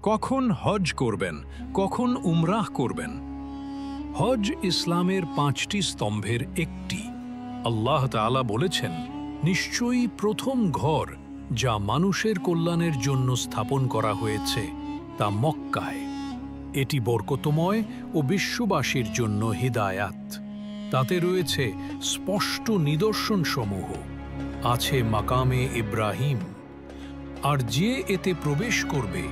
কখন হজ করবেন, কখন উমরাহ করবেন? হজ ইসলামের 5টি স্তম্ভের একটি। আল্লাহ তাআলা বলেছেন, নিশ্চয়ই প্রথম ঘর যা মানুষের কল্যাণের জন্য স্থাপন করা হয়েছে তা মক্কায়। এটি বরকতময় ও বিশ্ববাসীর জন্য হিদায়াত। তাতে রয়েছে স্পষ্ট নিদর্শনসমূহ, আছে মাকামে ইব্রাহিম। আর যে এতে প্রবেশ করবে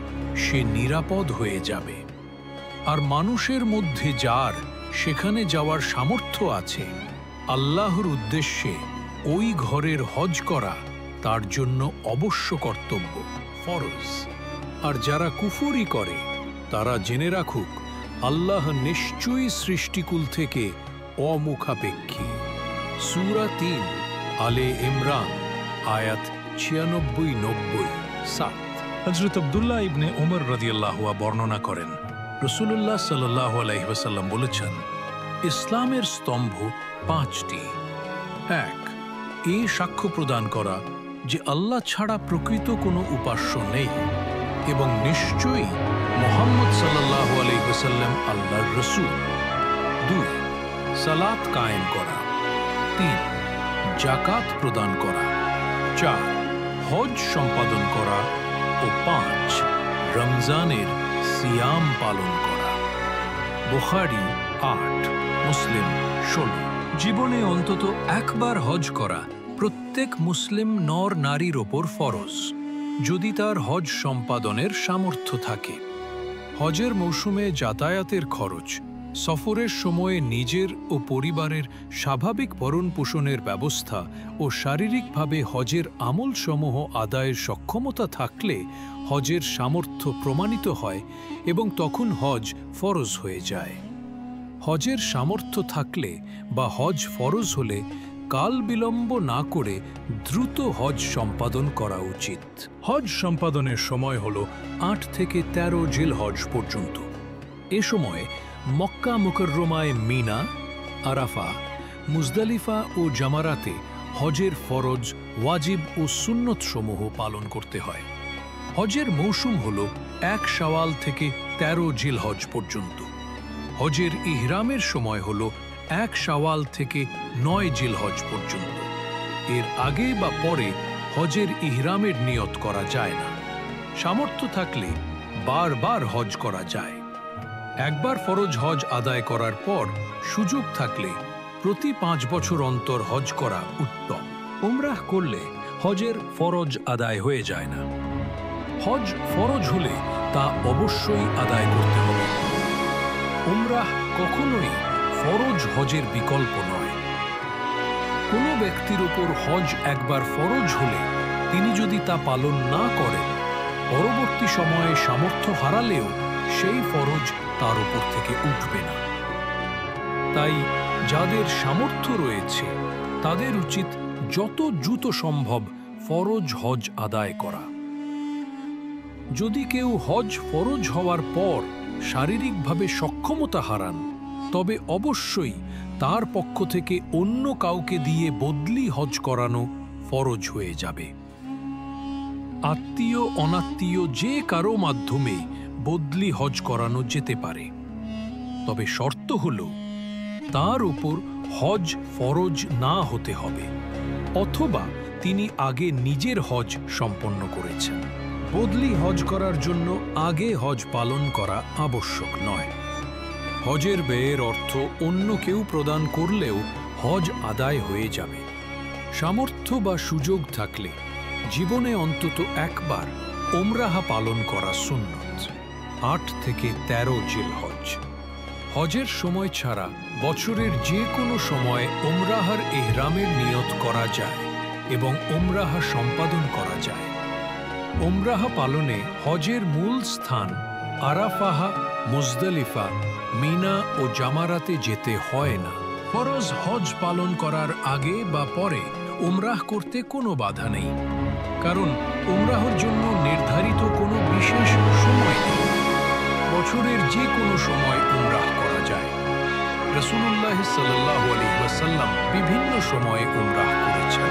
সে নিরাপদ হয়ে যাবে। আর মানুষের মধ্যে যার সেখানে যাওয়ার সামর্থ্য আছে, আল্লাহর উদ্দেশ্যে ওই ঘরের হজ করা তার জন্য অবশ্য কর্তব্য, ফরজ। আর যারা কুফরি করে তারা জেনে রাখুক, আল্লাহ নিশ্চয়ই সৃষ্টিকুল থেকে অমুখাপেক্ষী। সূরা ৩ আলে ইমরান আয়াত ৯৬-৯০। হযরত আব্দুল্লাহ ইবনে উমর রাদিয়াল্লাহু আনহু বর্ণনা করেন, রাসূলুল্লাহ সাল্লাল্লাহু আলাইহি ওয়াসাল্লাম বলেছেন, ইসলামের স্তম্ভ 5টি। ১. এই সাক্ষ্য প্রদান করা যে আল্লাহ ছাড়া প্রকৃত কোনো উপাস্য নেই এবং নিশ্চয়ই মুহাম্মদ সাল্লাল্লাহু আলাইহি ওয়াসাল্লাম আল্লাহর রাসূল। ২. সালাত কায়েম করা। ৩. যাকাত প্রদান করা। ৪. হজ সম্পাদন করা ও ৫. রমজানের সিয়াম পালন করা। বুখারী ৮, মুসলিম ১৬। জীবনে অন্তত একবার হজ করা প্রত্যেক মুসলিম নর নারীর ওপর ফরজ, যদি তার হজ সম্পাদনের সামর্থ্য থাকে। হজের মৌসুমে যাতায়াতের খরচ, সফরের সময়ে নিজের ও পরিবারের স্বাভাবিক ভরণ পোষণের ব্যবস্থা ও শারীরিকভাবে হজের আমলসমূহ আদায়ের সক্ষমতা থাকলে হজের সামর্থ্য প্রমাণিত হয় এবং তখন হজ ফরজ হয়ে যায়। হজের সামর্থ্য থাকলে বা হজ ফরজ হলে কাল বিলম্ব না করে দ্রুত হজ সম্পাদন করা উচিত। হজ সম্পাদনের সময় হল ৮ থেকে ১৩ জিলহজ পর্যন্ত। এ সময় মক্কা মুকাররমায় মিনা, আরাফা, মুজদালিফা ও জামারাতে হজের ফরজ, ওয়াজিব ও সুন্নত সমূহ পালন করতে হয়। হজের মৌসুম হল ১ শাওয়াল থেকে ১৩ জিলহজ পর্যন্ত। হজের ইহরামের সময় হল ১ শাওয়াল থেকে ৯ জিলহজ পর্যন্ত। এর আগে বা পরে হজের ইহরামের নিয়ত করা যায় না। সামর্থ্য থাকলে বারবার হজ করা যায়। একবার ফরজ হজ আদায় করার পর সুযোগ থাকলে প্রতি ৫ বছর অন্তর হজ করা উত্তম। উমরাহ করলে হজের ফরজ আদায় হয়ে যায় না। হজ ফরজ হলে তা অবশ্যই আদায় করতে হবে। উমরাহ কখনোই ফরজ হজের বিকল্প নয়। কোনো ব্যক্তির উপর হজ একবার ফরজ হলে তিনি যদি তা পালন না করেন, পরবর্তী সময়ে সামর্থ্য হারালেও সেই ফরজ তার উপর থেকে উঠবে না। তাই যাদের সামর্থ্য রয়েছে তাদের উচিত যত দ্রুত সম্ভব ফরজ হজ আদায় করা। যদি কেউ হজ ফরজ হওয়ার পর শারীরিকভাবে সক্ষমতা হারান, তবে অবশ্যই তার পক্ষ থেকে অন্য কাউকে দিয়ে বদলি হজ করানো ফরজ হয়ে যাবে। আত্মীয় অনাত্মীয় যে কারো মাধ্যমে বদলি হজ করানো যেতে পারে, তবে শর্ত হল তার উপর হজ ফরজ না হতে হবে অথবা তিনি আগে নিজের হজ সম্পন্ন করেছেন। বদলি হজ করার জন্য আগে হজ পালন করা আবশ্যক নয়। হজের ব্যয়ের অর্থ অন্য কেউ প্রদান করলেও হজ আদায় হয়ে যাবে। সামর্থ্য বা সুযোগ থাকলে জীবনে অন্তত একবার উমরাহ পালন করা সুন্নত। ৮ থেকে ১৩ জিলহজ। হজের সময় ছাড়া বছরের যে কোনো সময় উমরাহর ইহরামের নিয়ত করা যায় এবং উমরাহ সম্পাদন করা যায়। উমরাহ পালনে হজের মূল স্থান আরাফাহ, মুজদালিফা, মিনা ও জামারাতে যেতে হয় না। ফরজ হজ পালন করার আগে বা পরে উমরাহ করতে কোনো বাধা নেই, কারণ উমরাহর জন্য নির্ধারিত কোনো বিশেষ সময় নেই। বছরের যে কোনো সময় উমরাহ করা যায়। রাসূলুল্লাহ সাল্লাল্লাহু আলাইহি ওয়াসাল্লাম বিভিন্ন সময়ে উমরাহ করেছেন।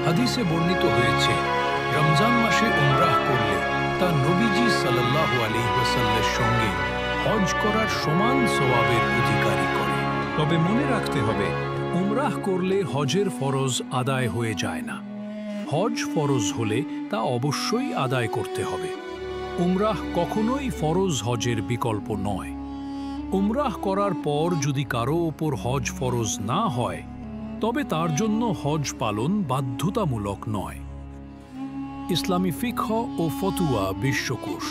হাদিসে বর্ণিত হয়েছে, রমজান মাসে উমরাহ করলে তা নবীজি সাল্লাল্লাহু আলাইহি ওয়াসাল্লামের সঙ্গে হজ করার সমান সওয়াবের অধিকারী করে। তবে মনে রাখতে হবে, উমরাহ করলে হজের ফরজ আদায় হয়ে যায় না। হজ ফরজ হলে তা অবশ্যই আদায় করতে হবে। উমরাহ কখনোই ফরজ হজের বিকল্প নয়। উমরাহ করার পর যদি কারো ওপর হজ ফরজ না হয়, তবে তার জন্য হজ পালন বাধ্যতামূলক নয়। ইসলামী ফিকহ ও ফতুয়া বিশ্বকোষ,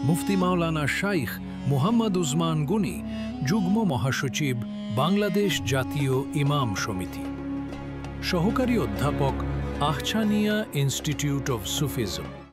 মুফতি মাওলানা শাইখ মুহাম্মদ উসমান গনি, যুগ্ম মহাসচিব, বাংলাদেশ জাতীয় ইমাম সমিতি, সহকারী অধ্যাপক, আহছানিয়া ইনস্টিটিউট অফ সুফিজম।